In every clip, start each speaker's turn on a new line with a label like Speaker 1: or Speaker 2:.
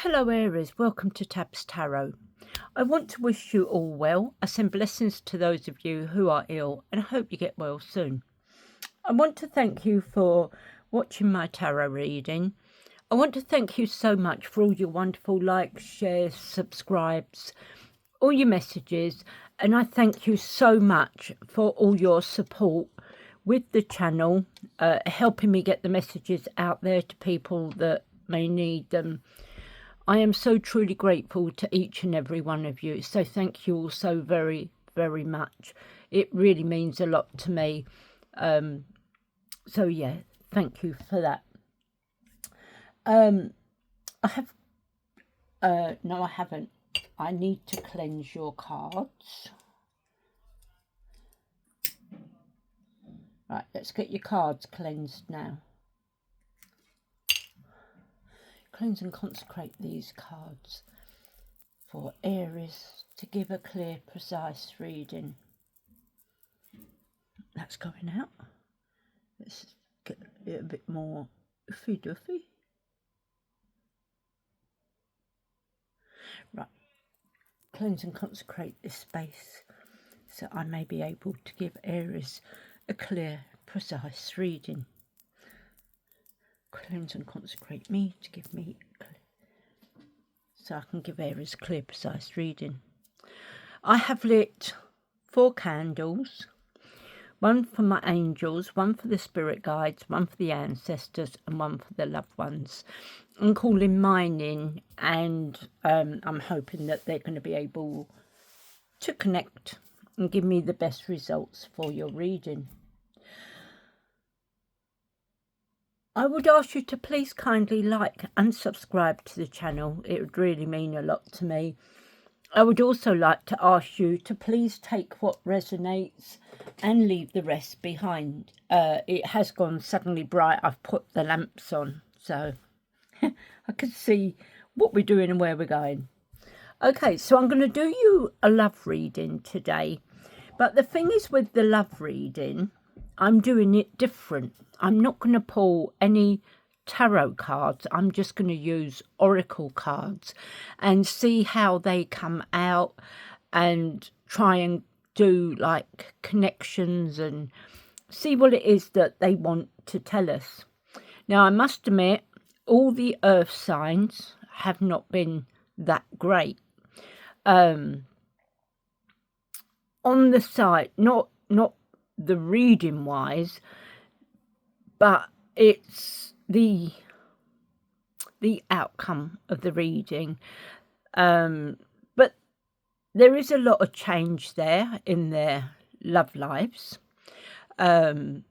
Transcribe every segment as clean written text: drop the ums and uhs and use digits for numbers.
Speaker 1: Hello Aries, welcome to Tabs Tarot. I want to wish you all well. I send blessings to those of you who are ill and I hope you get well soon. I want to thank you for watching my tarot reading. I want to thank you so much for all your wonderful likes, shares, subscribes, all your messages, and I thank you so much for all your support with the channel, helping me get the messages out there to people that may need them. I am so truly grateful to each and every one of you. So thank you all so very, very much. It really means a lot to me. So yeah, thank you for that. I have, no I haven't. I need to cleanse your cards. Right, let's get your cards cleansed now. Cleanse and consecrate these cards for Aries to give a clear, precise reading. That's going out. Let's get it a bit more oofy-doofy. Right. Cleanse and consecrate this space so I may be able to give Aries a clear, precise reading. Cleanse and consecrate me to give me so I can give Aries a clear, precise reading. I have lit 4 candles, one for my angels, one for the spirit guides, one for the ancestors, and one for the loved ones. I'm calling mine in, and I'm hoping that they're going to be able to connect and give me the best results for your reading. I would ask you to please kindly like and subscribe to the channel. It would really mean a lot to me. I would also like to ask you to please take what resonates and leave the rest behind. It has gone suddenly bright. I've put the lamps on so I can see what we're doing and where we're going. Okay, so I'm going to do you a love reading today. But the thing is with the love reading, I'm doing it different. I'm not going to pull any tarot cards. I'm just going to use oracle cards and see how they come out and try and do like connections and see what it is that they want to tell us. Now, I must admit, all the earth signs have not been that great. On the site, not the reading wise, but it's the outcome of the reading. But there is a lot of change there in their love lives. But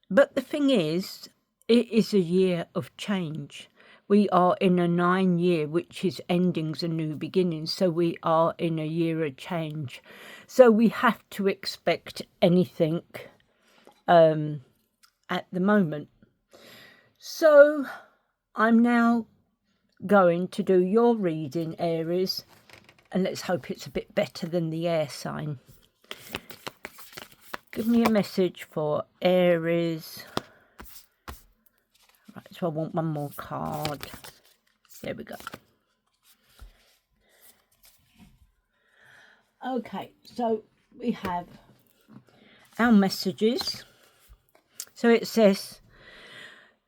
Speaker 1: the thing is, it is a year of change. We are in a 9-year, which is endings and new beginnings. So we are in a year of change. So we have to expect anything at the moment. So I'm now going to do your reading, Aries. And let's hope it's a bit better than the air sign. Give me a message for Aries. Right, so I want one more card. There we go. Okay, so we have our messages. So it says,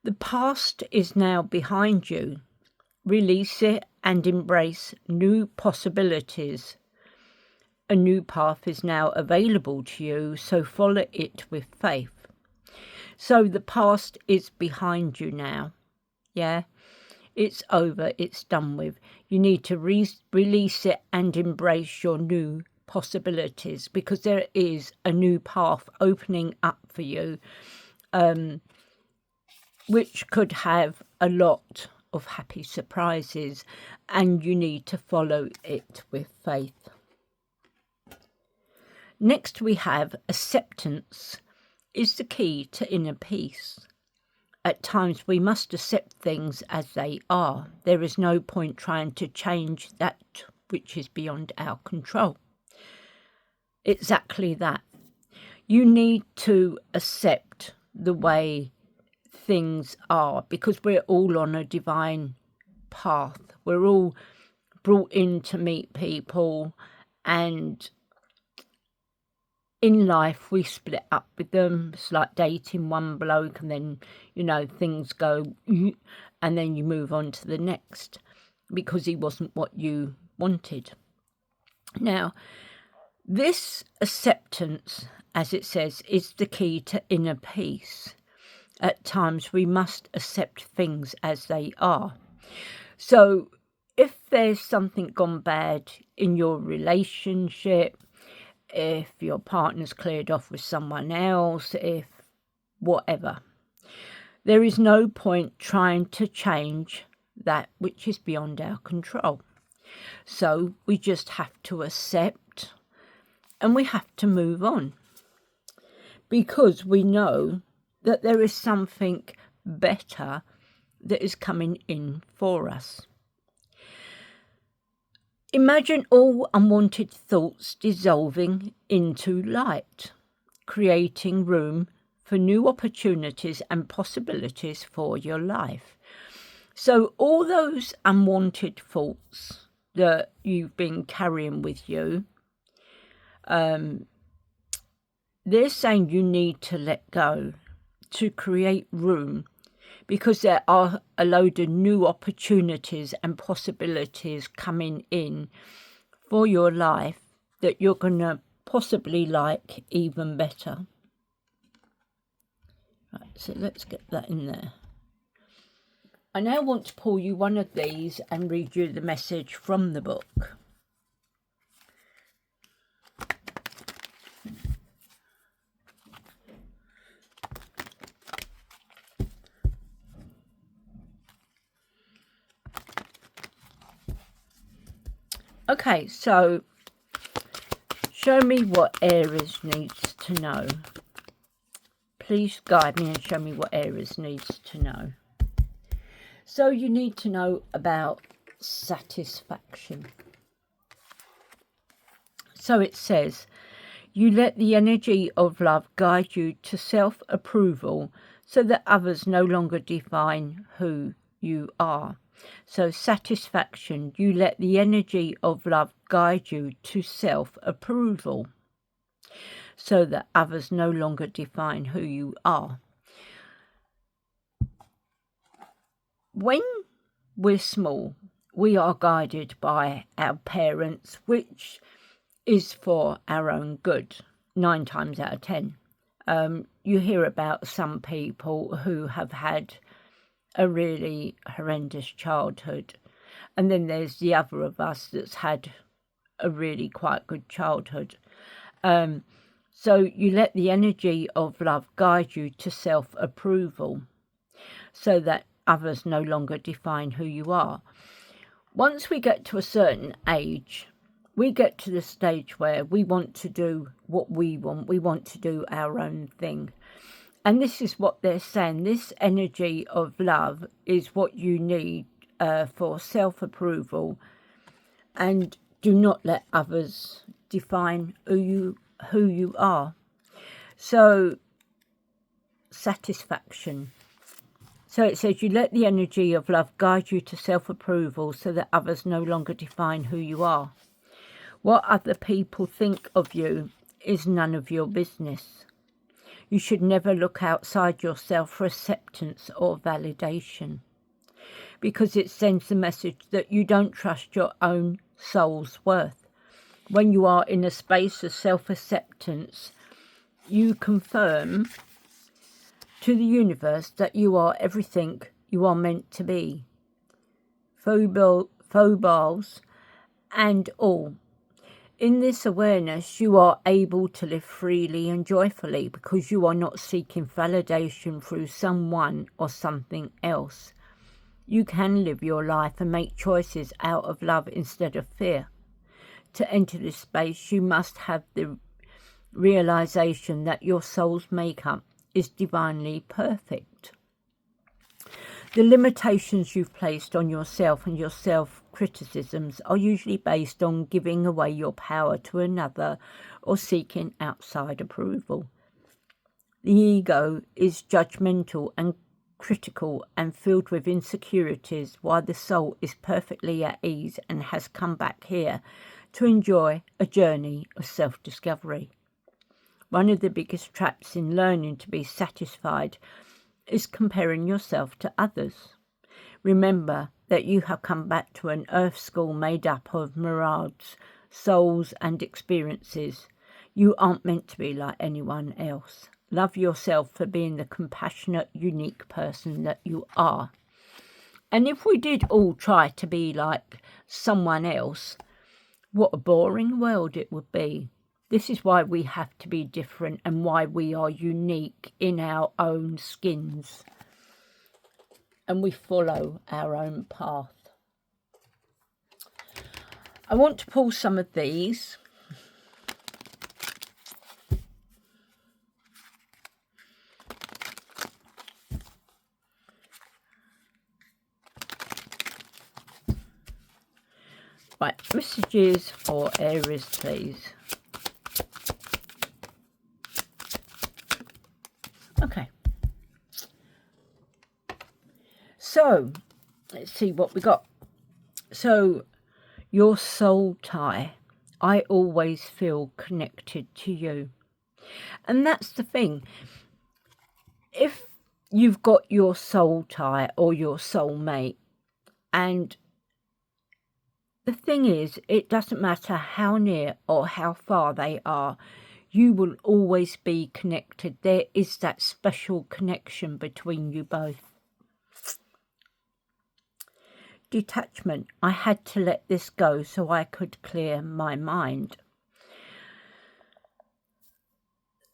Speaker 1: the past is now behind you. Release it and embrace new possibilities. A new path is now available to you, so follow it with faith. So the past is behind you now. Yeah, it's over, it's done with. You need to release it and embrace your new possibilities, because there is a new path opening up for you, which could have a lot of happy surprises, and you need to follow it with faith. Next we have acceptance is the key to inner peace. At times we must accept things as they are. There is no point trying to change that which is beyond our control. Exactly that. You need to accept the way things are, because we're all on a divine path. We're all brought in to meet people, and in life we split up with them. It's like dating one bloke, and then, you know, things go, and then you move on to the next because he wasn't what you wanted. Now, this acceptance, as it says, is the key to inner peace. At times we must accept things as they are. So if there's something gone bad in your relationship, if your partner's cleared off with someone else, if whatever, there is no point trying to change that which is beyond our control. So we just have to accept, and we have to move on, because we know that there is something better that is coming in for us. Imagine all unwanted thoughts dissolving into light, creating room for new opportunities and possibilities for your life. So all those unwanted thoughts that you've been carrying with you, they're saying you need to let go to create room, because there are a load of new opportunities and possibilities coming in for your life that you're going to possibly like even better. Right, so let's get that in there. I now want to pull you one of these and read you the message from the book. Okay, so show me what Aries needs to know. Please guide me and show me what Aries needs to know. So you need to know about satisfaction. So it says, you let the energy of love guide you to self-approval so that others no longer define who you are. So satisfaction, you let the energy of love guide you to self-approval so that others no longer define who you are. When we're small, we are guided by our parents, which is for our own good, 9 times out of 10. You hear about some people who have had a really horrendous childhood, and then there's the other of us that's had a really quite good childhood. So you let the energy of love guide you to self-approval so that others no longer define who you are. Once we get to a certain age, we get to the stage where we want to do what we want to do our own thing. And this is what they're saying. This energy of love is what you need for self-approval. And do not let others define who you are. So, satisfaction. So it says, you let the energy of love guide you to self-approval so that others no longer define who you are. What other people think of you is none of your business. You should never look outside yourself for acceptance or validation, because it sends the message that you don't trust your own soul's worth. When you are in a space of self-acceptance, you confirm to the universe that you are everything you are meant to be. Phobos and all. In this awareness, you are able to live freely and joyfully because you are not seeking validation through someone or something else. You can live your life and make choices out of love instead of fear. To enter this space, you must have the realization that your soul's makeup is divinely perfect. The limitations you've placed on yourself and your self-criticisms are usually based on giving away your power to another or seeking outside approval. The ego is judgmental and critical and filled with insecurities, while the soul is perfectly at ease and has come back here to enjoy a journey of self-discovery. One of the biggest traps in learning to be satisfied is comparing yourself to others. Remember that you have come back to an earth school made up of myriads, souls and experiences. You aren't meant to be like anyone else. Love yourself for being the compassionate, unique person that you are. And if we did all try to be like someone else, what a boring world it would be. This is why we have to be different and why we are unique in our own skins. And we follow our own path. I want to pull some of these. Right, messages for Aries, please. Okay. So, let's see what we got. So, your soul tie. I always feel connected to you. And that's the thing. If you've got your soul tie or your soulmate, and the thing is, it doesn't matter how near or how far they are, you will always be connected. There is that special connection between you both. Detachment. I had to let this go so I could clear my mind.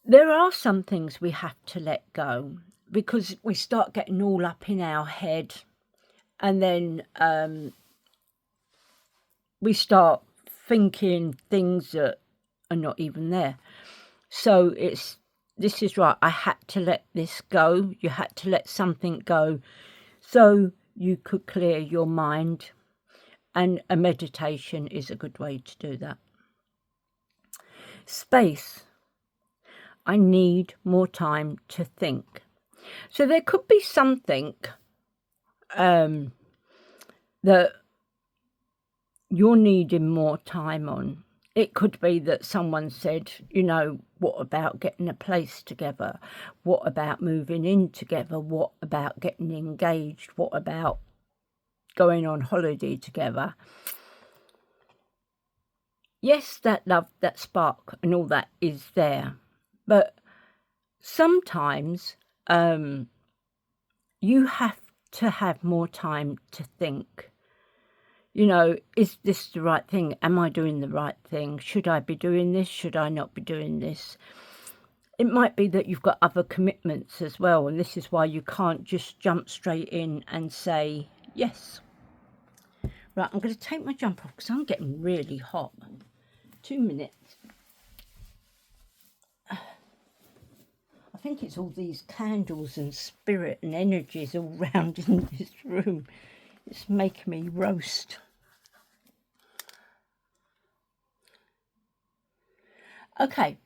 Speaker 1: There are some things we have to let go because we start getting all up in our head, and then we start thinking things that are not even there. So this is right. I had to let this go. You had to let something go so you could clear your mind, and a meditation is a good way to do that. Space. I need more time to think. So there could be something that you're needing more time on. It could be that someone said, you know, what about getting a place together? What about moving in together? What about getting engaged? What about going on holiday together? Yes, that love, that spark and all that is there. But sometimes you have to have more time to think. You know, is this the right thing? Am I doing the right thing? Should I be doing this? Should I not be doing this? It might be that you've got other commitments as well, and this is why you can't just jump straight in and say yes. Right, I'm going to take my jumper off because I'm getting really hot. 2 minutes. I think it's all these candles and spirit and energies all round in this room. It's making me roast. Okay,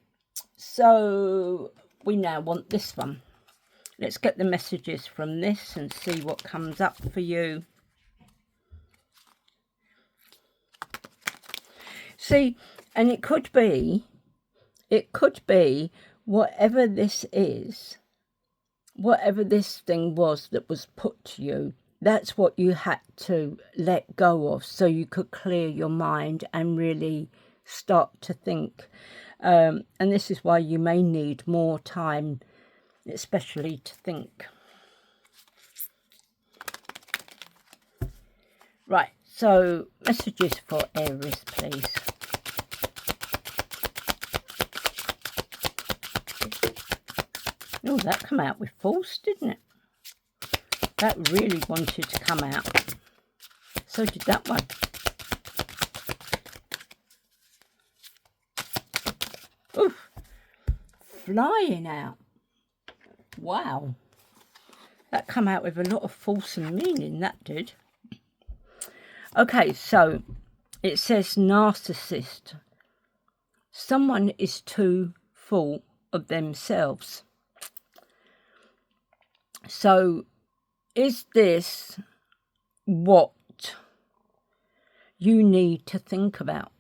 Speaker 1: so we now want this one. Let's get the messages from this and see what comes up for you. See, and it could be whatever this is, whatever this thing was that was put to you, that's what you had to let go of so you could clear your mind and really start to think. And this is why you may need more time, especially to think. Right, so messages for Aries, please. Oh, that came out with force, didn't it? That really wanted to come out. So did that one. Oof. Flying out. Wow. That come out with a lot of force and meaning, that did. Okay, so it says narcissist. Someone is too full of themselves. So is this what you need to think about?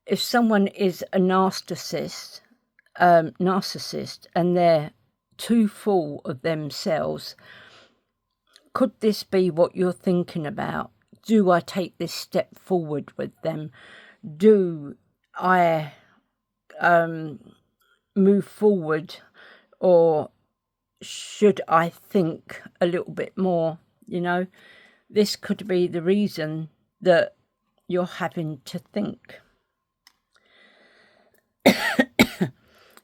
Speaker 1: If someone is a narcissist and they're too full of themselves, could this be what you're thinking about? Do I take this step forward with them? Do I move forward, or should I think a little bit more? You know, this could be the reason that you're having to think.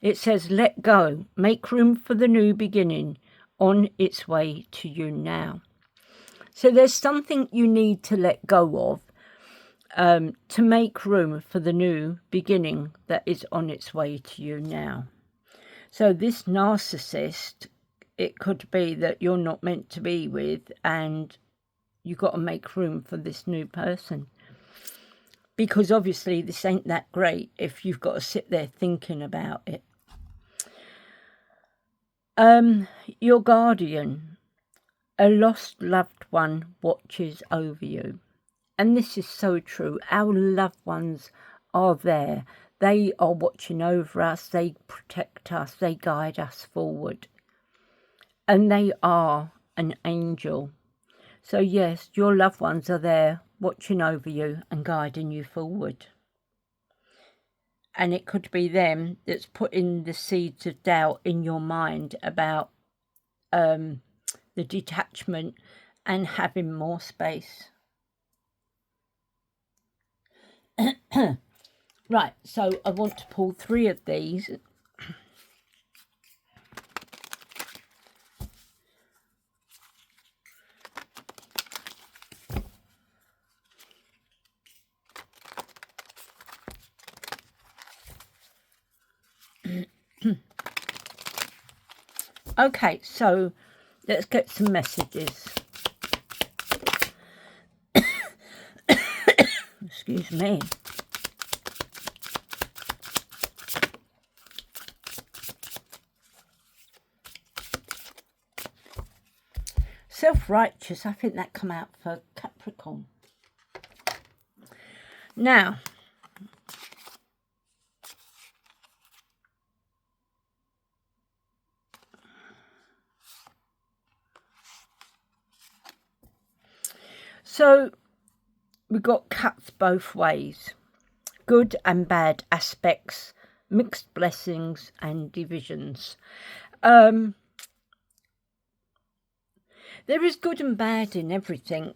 Speaker 1: It says, let go, make room for the new beginning on its way to you now. So there's something you need to let go of to make room for the new beginning that is on its way to you now. So this narcissist, it could be that you're not meant to be with, and you've got to make room for this new person. Because obviously this ain't that great if you've got to sit there thinking about it. Your guardian, a lost loved one, watches over you. And this is so true. Our loved ones are there. They are watching over us. They protect us. They guide us forward. And they are an angel. So yes, your loved ones are there watching over you and guiding you forward. And it could be them that's putting the seeds of doubt in your mind about the detachment and having more space. Right, so I want to pull 3 of these. Okay, so let's get some messages. Excuse me. Self-righteous, I think that come out for Capricorn. Now, so we've got cuts both ways. Good and bad aspects, mixed blessings and divisions. There is good and bad in everything,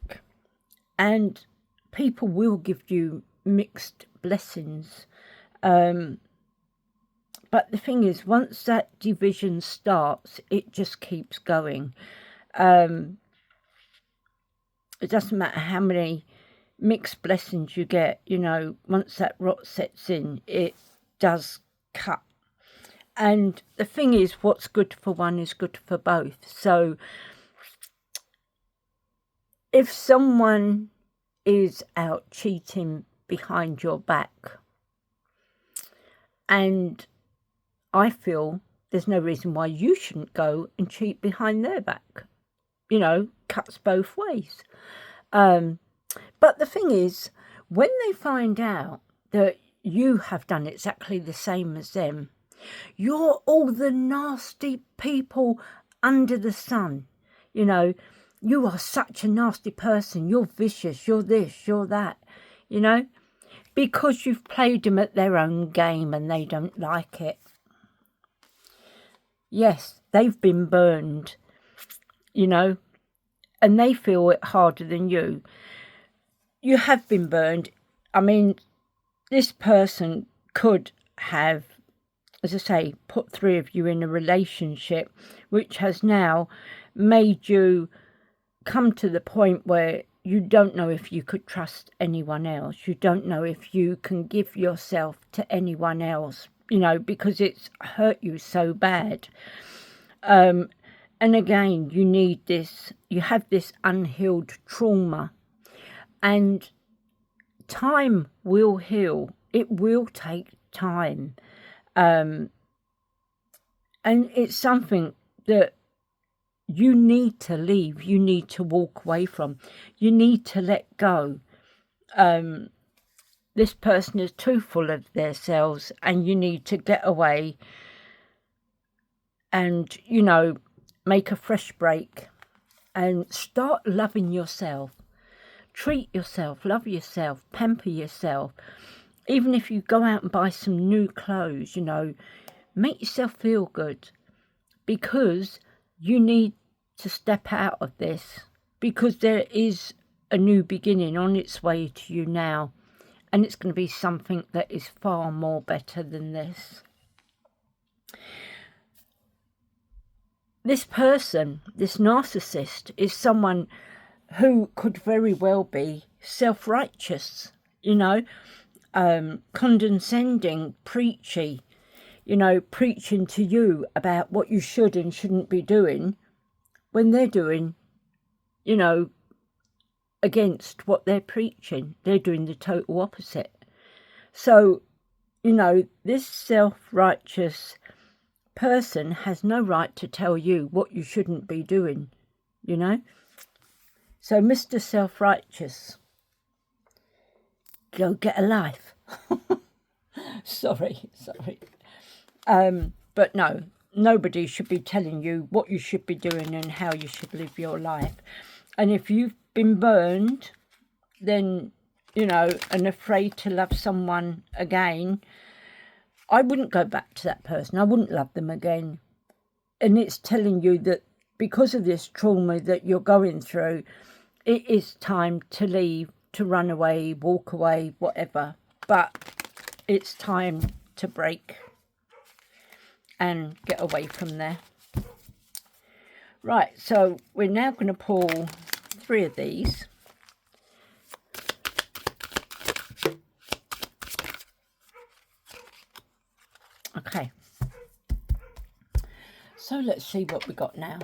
Speaker 1: and people will give you mixed blessings. But the thing is, once that division starts, it just keeps going. It doesn't matter how many mixed blessings you get, you know, once that rot sets in, it does cut. And the thing is, what's good for one is good for both. So if someone is out cheating behind your back, and I feel there's no reason why you shouldn't go and cheat behind their back. You know, cuts both ways. But the thing is, when they find out that you have done exactly the same as them, you're all the nasty people under the sun. You know, you are such a nasty person. You're vicious. You're this, you're that, you know, because you've played them at their own game and they don't like it. Yes, they've been burned, you know, and they feel it harder than you. You have been burned. I mean, this person could have, as I say, put 3 of you in a relationship, which has now made you come to the point where you don't know if you could trust anyone else. You don't know if you can give yourself to anyone else, you know, because it's hurt you so bad. And again, you need this, you have this unhealed trauma, and time will heal. It will take time. And it's something that you need to leave, you need to walk away from, you need to let go. This person is too full of themselves, and you need to get away and, you know, make a fresh break and start loving yourself. Treat yourself, love yourself, pamper yourself. Even if you go out and buy some new clothes, you know, make yourself feel good, because you need to step out of this, because there is a new beginning on its way to you now, and it's going to be something that is far more better than this. This person, this narcissist, is someone who could very well be self-righteous, you know, condescending, preachy, you know, preaching to you about what you should and shouldn't be doing, when they're doing, you know, against what they're preaching. They're doing the total opposite. So, you know, this self-righteous person has no right to tell you what you shouldn't be doing, you know. So, Mr. Self-Righteous, go get a life. sorry. But no, nobody should be telling you what you should be doing and how you should live your life. And if you've been burned, then, you know, and afraid to love someone again, I wouldn't go back to that person. I wouldn't love them again. And it's telling you that because of this trauma that you're going through, it is time to leave, to run away, walk away, whatever. But it's time to break and get away from there. Right, so we're now going to pull 3 of these. Okay. So let's see what we got now.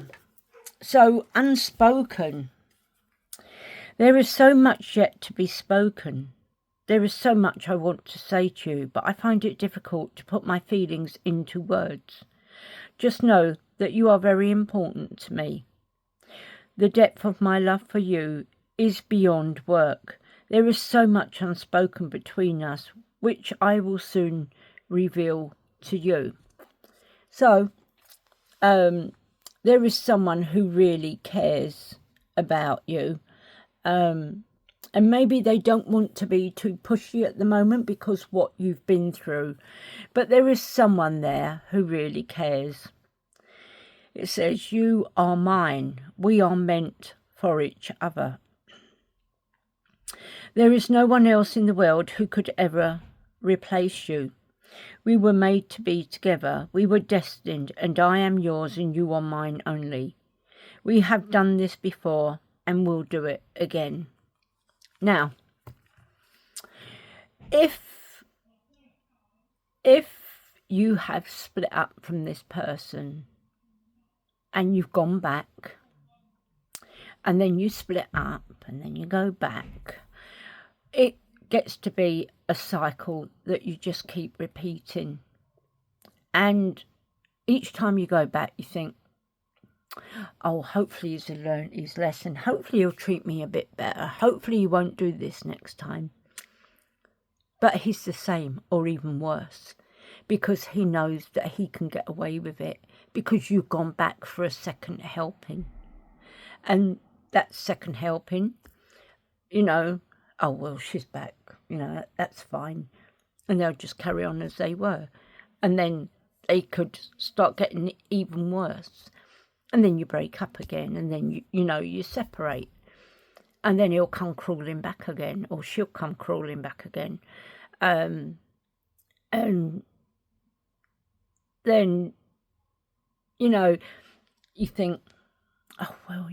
Speaker 1: So, unspoken. There is so much yet to be spoken. There is so much I want to say to you, but I find it difficult to put my feelings into words. Just know that you are very important to me. The depth of my love for you is beyond work. There is so much unspoken between us, which I will soon reveal to you. So, there is someone who really cares about you. And maybe they don't want to be too pushy at the moment because what you've been through. But there is someone there who really cares. It says, you are mine. We are meant for each other. There is no one else in the world who could ever replace you. We were made to be together. We were destined, and I am yours and you are mine only. We have done this before and we'll do it again. Now, if you have split up from this person and you've gone back, and then you split up and then you go back, it gets to be a cycle that you just keep repeating. And each time you go back, you think, oh, hopefully he's learned his lesson. Hopefully he'll treat me a bit better. Hopefully he won't do this next time. But he's the same or even worse, because he knows that he can get away with it because you've gone back for a second helping. And that second helping, you know, oh, well, she's back, you know, that's fine. And they'll just carry on as they were. And then they could start getting even worse. And then you break up again, and then, you separate. And then he'll come crawling back again, or she'll come crawling back again. And then, you think, oh, well,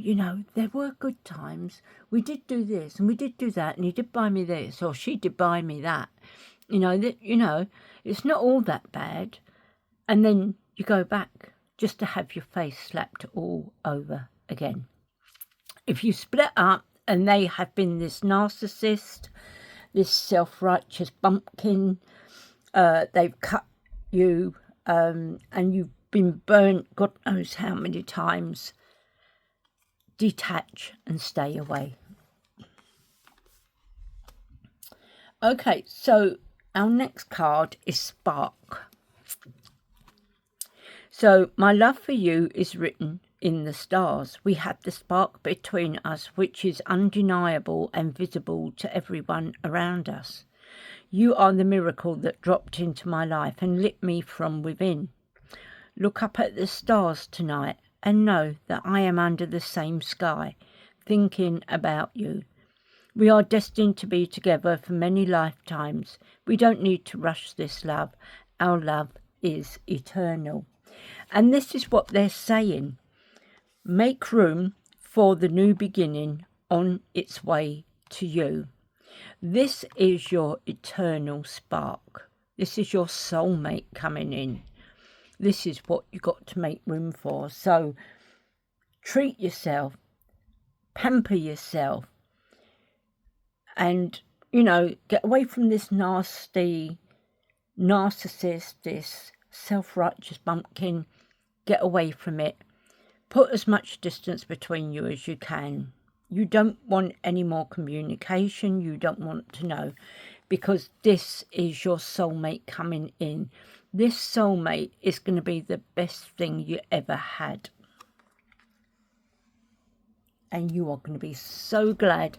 Speaker 1: there were good times. We did do this, and we did do that, and he did buy me this, or she did buy me that. It's not all that bad. And then you go back just to have your face slapped all over again. If you split up and they have been this narcissist, this self-righteous bumpkin, they've cut you, and you've been burnt God knows how many times, detach and stay away. Okay, so our next card is Spark. So my love for you is written in the stars. We have the spark between us, which is undeniable and visible to everyone around us. You are the miracle that dropped into my life and lit me from within. Look up at the stars tonight and know that I am under the same sky, thinking about you. We are destined to be together for many lifetimes. We don't need to rush this love. Our love is eternal. And this is what they're saying. Make room for the new beginning on its way to you. This is your eternal spark. This is your soulmate coming in. This is what you got to make room for. So treat yourself, pamper yourself, and, you know, get away from this nasty narcissist, this self-righteous bumpkin. Get away from it. Put as much distance between you as you can. You don't want any more communication. You don't want to know, because this is your soulmate coming in. This soulmate is going to be the best thing you ever had. And you are going to be so glad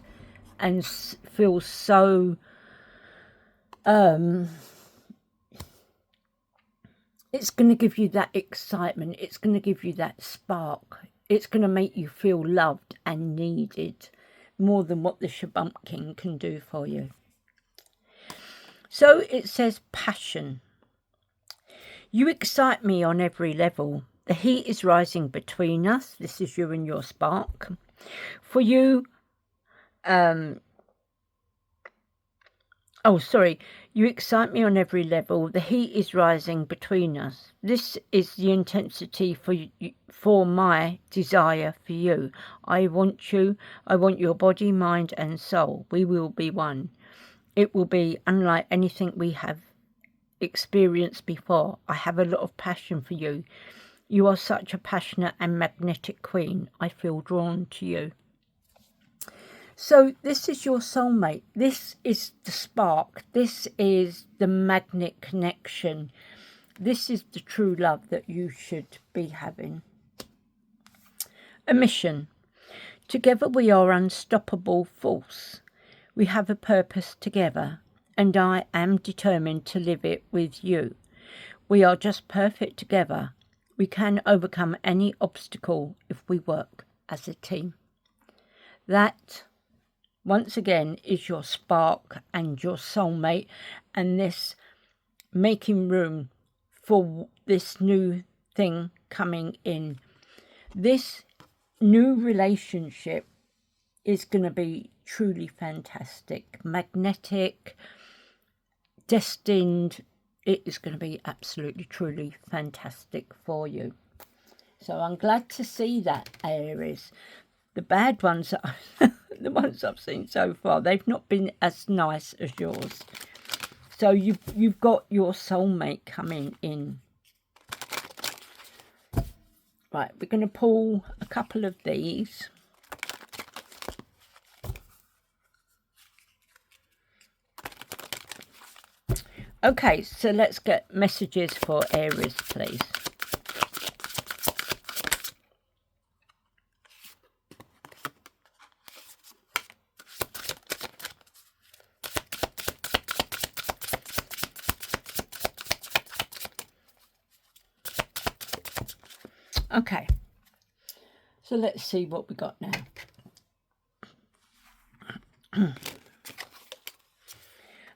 Speaker 1: and feel so it's going to give you that excitement. It's going to give you that spark. It's going to make you feel loved and needed more than what the shabumpkin can do for you. So it says passion. You excite me on every level. The heat is rising between us. This is you and your spark. For you, you excite me on every level. The heat is rising between us. This is the intensity for my desire for you. I want you. I want your body, mind and soul. We will be one. It will be unlike anything we have experienced before. I have a lot of passion for you. You are such a passionate and magnetic queen. I feel drawn to you. So this is your soulmate. This is the spark. This is the magnet connection. This is the true love that you should be having. A mission. Together we are unstoppable force. We have a purpose together, and I am determined to live it with you. We are just perfect together. We can overcome any obstacle if we work as a team. That, once again, is your spark and your soulmate, and this making room for this new thing coming in. This new relationship is going to be truly fantastic, magnetic, destined. It is going to be absolutely, truly fantastic for you. So I'm glad to see that, Aries. The bad ones, the ones I've seen so far, they've not been as nice as yours. So you've got your soulmate coming in. Right, we're going to pull a couple of these. Okay, so let's get messages for Aries, please. Okay, so let's see what we got now.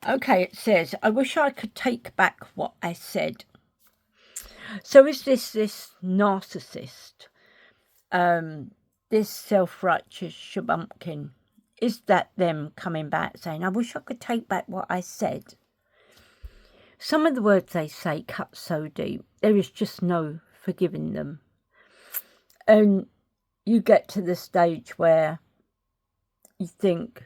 Speaker 1: Okay, it says, I wish I could take back what I said. So is this narcissist, this self-righteous shabumpkin, is that them coming back saying, I wish I could take back what I said? Some of the words they say cut so deep, there is just no forgiving them. And you get to the stage where you think,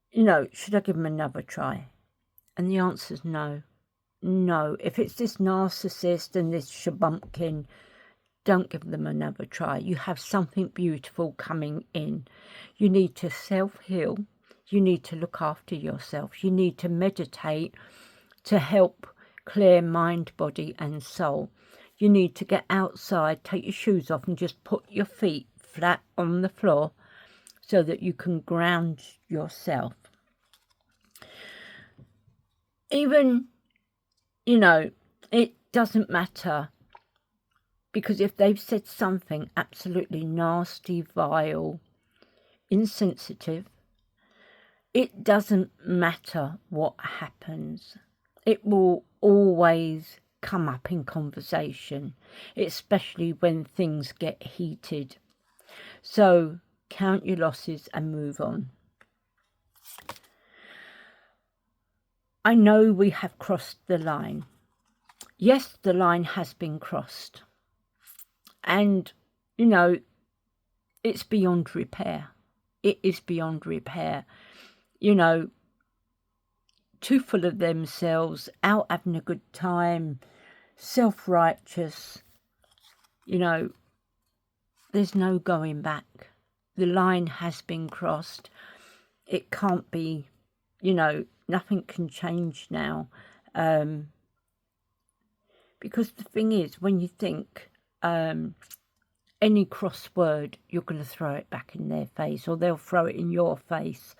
Speaker 1: you know, should I give him another try? And the answer's no. No. If it's this narcissist and this shabumpkin, don't give them another try. You have something beautiful coming in. You need to self-heal. You need to look after yourself. You need to meditate to help clear mind, body and soul. You need to get outside, take your shoes off and just put your feet flat on the floor so that you can ground yourself. Even, you know, it doesn't matter, because if they've said something absolutely nasty, vile, insensitive, it doesn't matter what happens. It will always come up in conversation, especially when things get heated. So count your losses and move on. I know we have crossed the line. Yes, the line has been crossed. And, you know, it's beyond repair. It is beyond repair. You know, too full of themselves, out having a good time, self-righteous. You know, there's no going back. The line has been crossed. It can't be, you know, nothing can change now. Because the thing is, when you think any cross word, you're going to throw it back in their face, or they'll throw it in your face.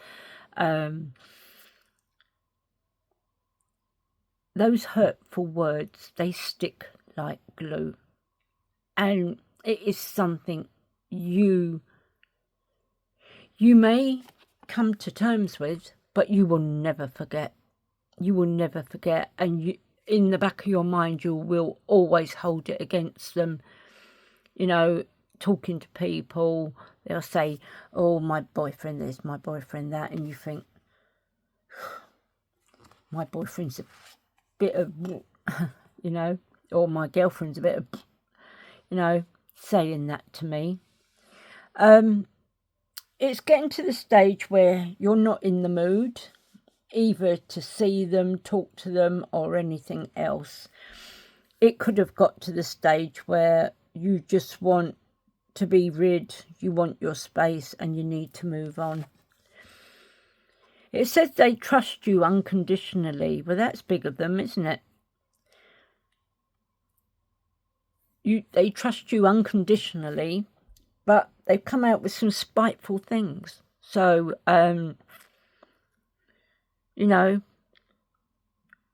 Speaker 1: Those hurtful words, they stick like glue. And it is something you may come to terms with, but you will never forget. You will never forget. And you, in the back of your mind, you will always hold it against them. You know, talking to people, they'll say, oh, my boyfriend this, my boyfriend that. And you think, my boyfriend's a bit of, you know, or my girlfriend's a bit of, you know, saying that to me. It's getting to the stage where you're not in the mood either to see them, talk to them or anything else. It could have got to the stage where you just want to be rid, you want your space and you need to move on. It says they trust you unconditionally. Well, that's big of them, isn't it? They trust you unconditionally, but they've come out with some spiteful things. So, you know,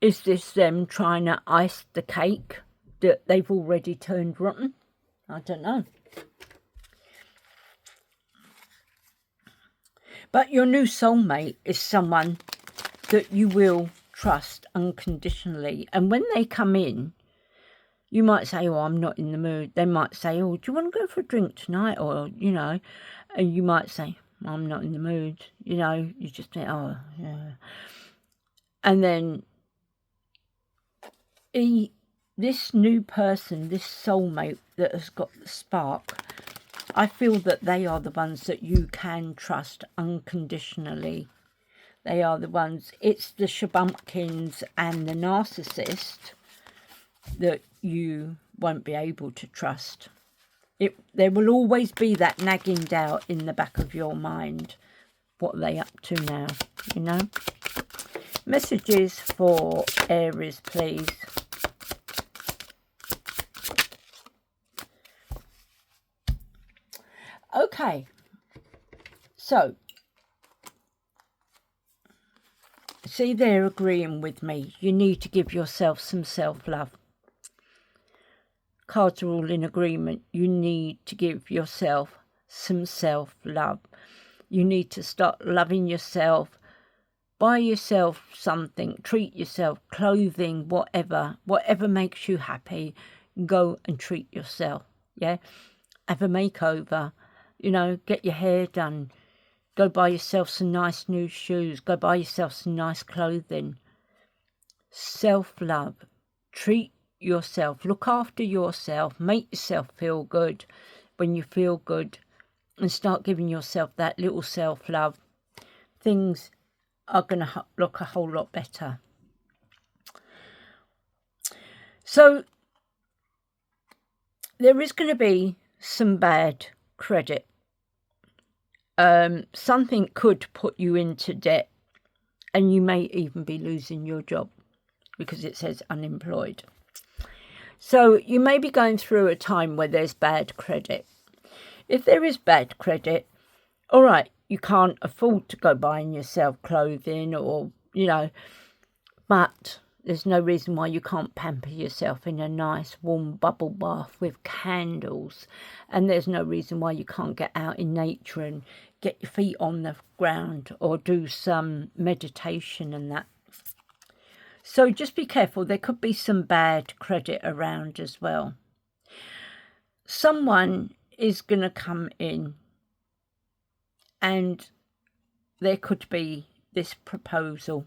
Speaker 1: is this them trying to ice the cake that they've already turned rotten? I don't know. But your new soulmate is someone that you will trust unconditionally. And when they come in, you might say, oh, I'm not in the mood. They might say, oh, do you want to go for a drink tonight? Or, you know, and you might say, I'm not in the mood. You know, you just think, oh, yeah. And then this new person, this soulmate that has got the spark, I feel that they are the ones that you can trust unconditionally. They are the ones, it's the shabumpkins and the narcissist that you won't be able to trust. There will always be that nagging doubt in the back of your mind. What are they up to now, you know? Messages for Aries, please. Okay, so, see, they're agreeing with me. You need to give yourself some self-love. Cards are all in agreement. You need to give yourself some self-love. You need to start loving yourself. Buy yourself something. Treat yourself. Clothing, whatever. Whatever makes you happy. Go and treat yourself. Yeah? Have a makeover. You know, get your hair done. Go buy yourself some nice new shoes. Go buy yourself some nice clothing. Self-love. Treat yourself. Look after yourself. Make yourself feel good. When you feel good, and start giving yourself that little self-love, things are going to look a whole lot better. So, there is going to be some bad credit. Something could put you into debt, and you may even be losing your job because it says unemployed. So you may be going through a time where there's bad credit. If there is bad credit, all right, you can't afford to go buying yourself clothing or, but there's no reason why you can't pamper yourself in a nice warm bubble bath with candles. And there's no reason why you can't get out in nature and get your feet on the ground or do some meditation and that. So just be careful. There could be some bad credit around as well. Someone is going to come in and there could be this proposal.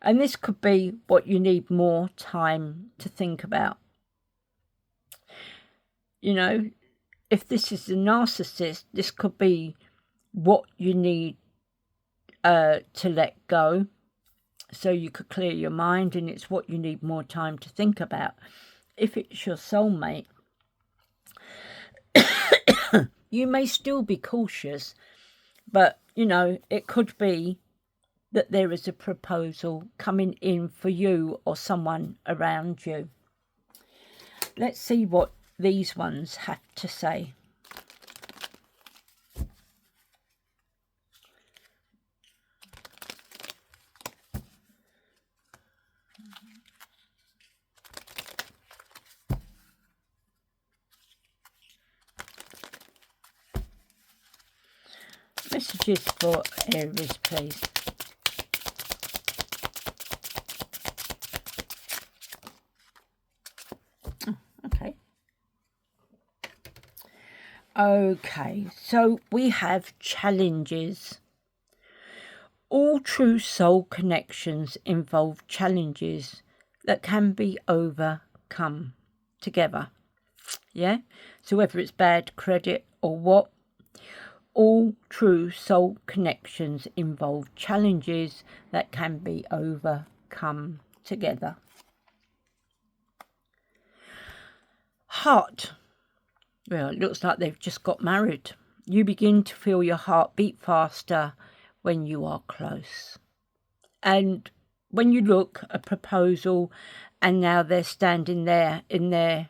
Speaker 1: And this could be what you need more time to think about. If this is a narcissist, this could be what you need to let go so you could clear your mind, and it's what you need more time to think about. If it's your soulmate, you may still be cautious, but, it could be that there is a proposal coming in for you or someone around you. Let's see what these ones have to say. Messages for Aries, please. Okay, so we have challenges. All true soul connections involve challenges that can be overcome together. Yeah? So whether it's bad credit or what, all true soul connections involve challenges that can be overcome together. Heart. Well, it looks like they've just got married. You begin to feel your heart beat faster when you are close. And when you look, a proposal, and now they're standing there in their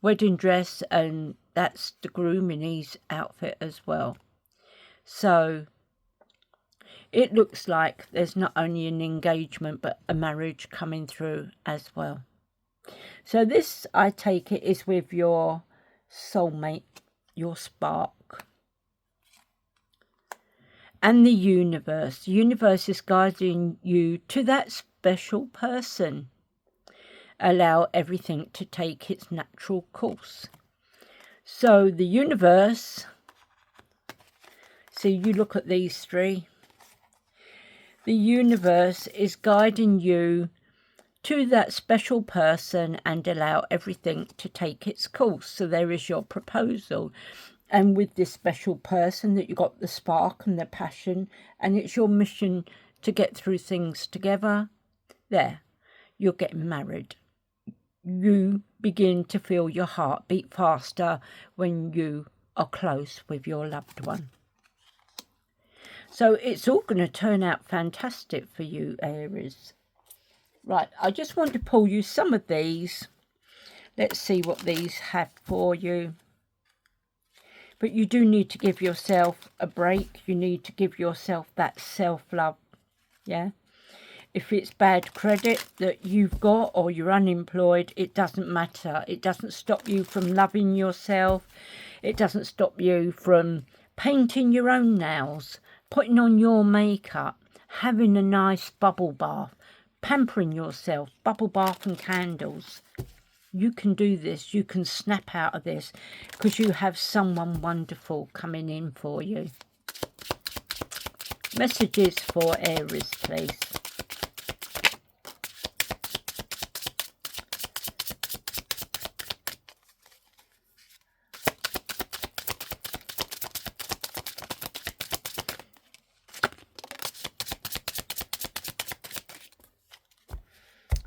Speaker 1: wedding dress, and that's the groom in his outfit as well. So it looks like there's not only an engagement, but a marriage coming through as well. So this, I take it, is with your soulmate, your spark. And the universe. The universe is guiding you to that special person. Allow everything to take its natural course. So the universe, so you look at these three. The universe is guiding you to that special person and allow everything to take its course. So there is your proposal. And with this special person that you got the spark and the passion, and it's your mission to get through things together. There, you're getting married. You begin to feel your heart beat faster when you are close with your loved one. So it's all going to turn out fantastic for you, Aries. Right, I just want to pull you some of these. Let's see what these have for you. But you do need to give yourself a break. You need to give yourself that self-love, yeah? If it's bad credit that you've got or you're unemployed, it doesn't matter. It doesn't stop you from loving yourself. It doesn't stop you from painting your own nails, putting on your makeup, having a nice bubble bath, pampering yourself, bubble bath and candles. You can do this. You can snap out of this because you have someone wonderful coming in for you. Messages for Aries, please.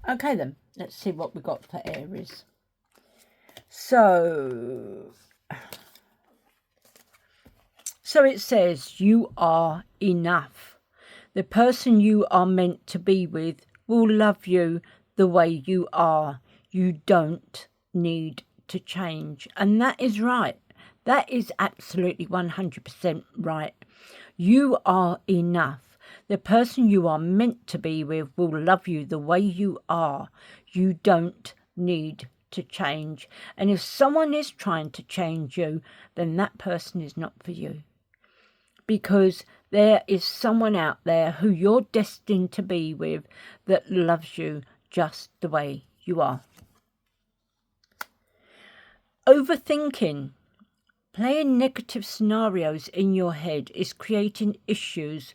Speaker 1: Okay then, let's see what we got for Aries. So it says you are enough. The person you are meant to be with will love you the way you are. You don't need to change. And that is right. That is absolutely 100% right. You are enough. The person you are meant to be with will love you the way you are. You don't need to change. And if someone is trying to change you, then that person is not for you. Because there is someone out there who you're destined to be with that loves you just the way you are. Overthinking. Playing negative scenarios in your head is creating issues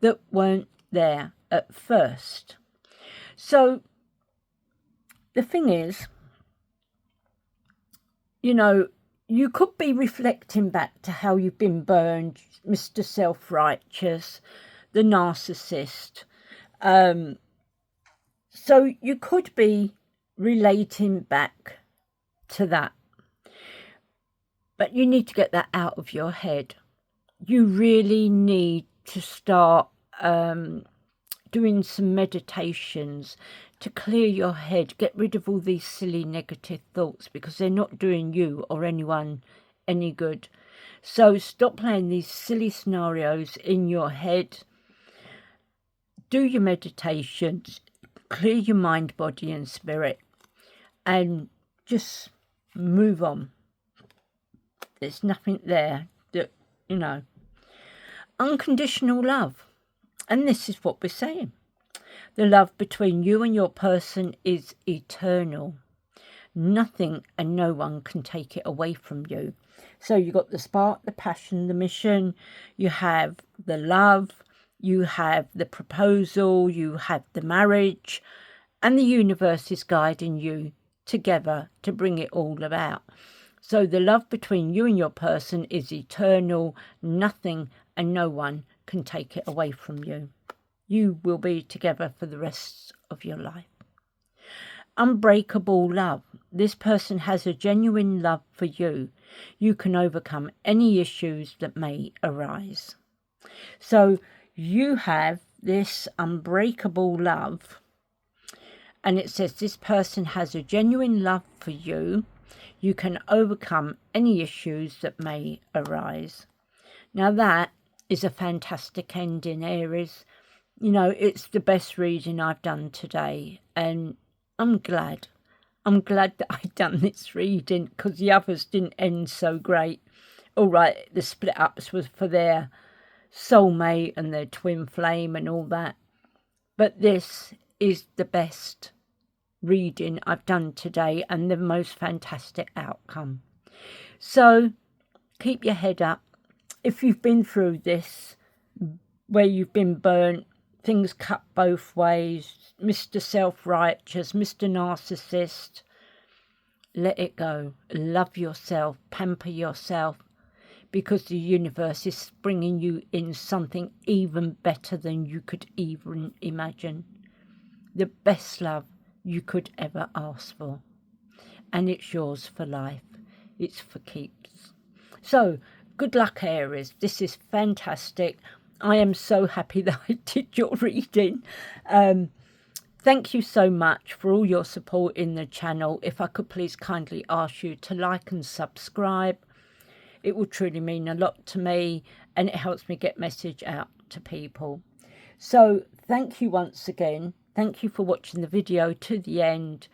Speaker 1: that weren't there at first. So the thing is, you know, you could be reflecting back to how you've been burned, Mr. Self-Righteous, the narcissist. So you could be relating back to that. But you need to get that out of your head. You really need to start doing some meditations to clear your head, get rid of all these silly negative thoughts, because they're not doing you or anyone any good. So stop playing these silly scenarios in your head. Do your meditations, clear your mind, body and spirit, and just move on. There's nothing there that, you know. Unconditional love. And this is what we're saying. The love between you and your person is eternal. Nothing and no one can take it away from you. So you've got the spark, the passion, the mission. You have the love. You have the proposal. You have the marriage. And the universe is guiding you together to bring it all about. So the love between you and your person is eternal. Nothing and no one can take it away from you. You will be together for the rest of your life. Unbreakable love. This person has a genuine love for you. You can overcome any issues that may arise. So you have this unbreakable love. And it says this person has a genuine love for you. You can overcome any issues that may arise. Now that is a fantastic ending, Aries. You know, it's the best reading I've done today. And I'm glad. I'm glad that I've done this reading, because the others didn't end so great. All right, the split ups was for their soulmate and their twin flame and all that. But this is the best reading I've done today and the most fantastic outcome. So keep your head up. If you've been through this, where you've been burnt, things cut both ways, Mr. Self-Righteous, Mr. Narcissist, let it go. Love yourself, pamper yourself, because the universe is bringing you in something even better than you could even imagine. The best love you could ever ask for. And it's yours for life. It's for keeps. So, good luck, Aries. This is fantastic. I am so happy that I did your reading. Thank you so much for all your support in the channel. If I could please kindly ask you to like and subscribe. It will truly mean a lot to me, and it helps me get message out to people. So thank you once again. Thank you for watching the video to the end.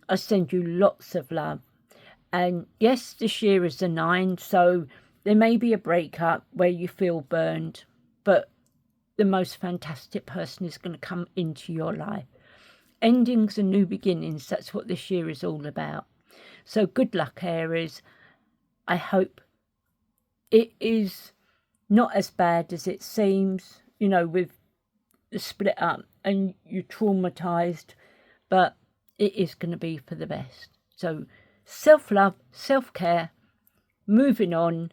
Speaker 1: I send you lots of love. And yes, this year is a 9, so there may be a breakup where you feel burned, but the most fantastic person is going to come into your life. Endings and new beginnings, that's what this year is all about. So good luck, Aries. I hope it is not as bad as it seems, you know, with the split up and you're traumatized, but it is going to be for the best. So self-love, self-care, moving on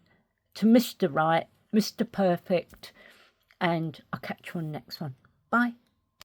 Speaker 1: to Mr. Right, Mr. Perfect, and I'll catch you on the next one. Bye.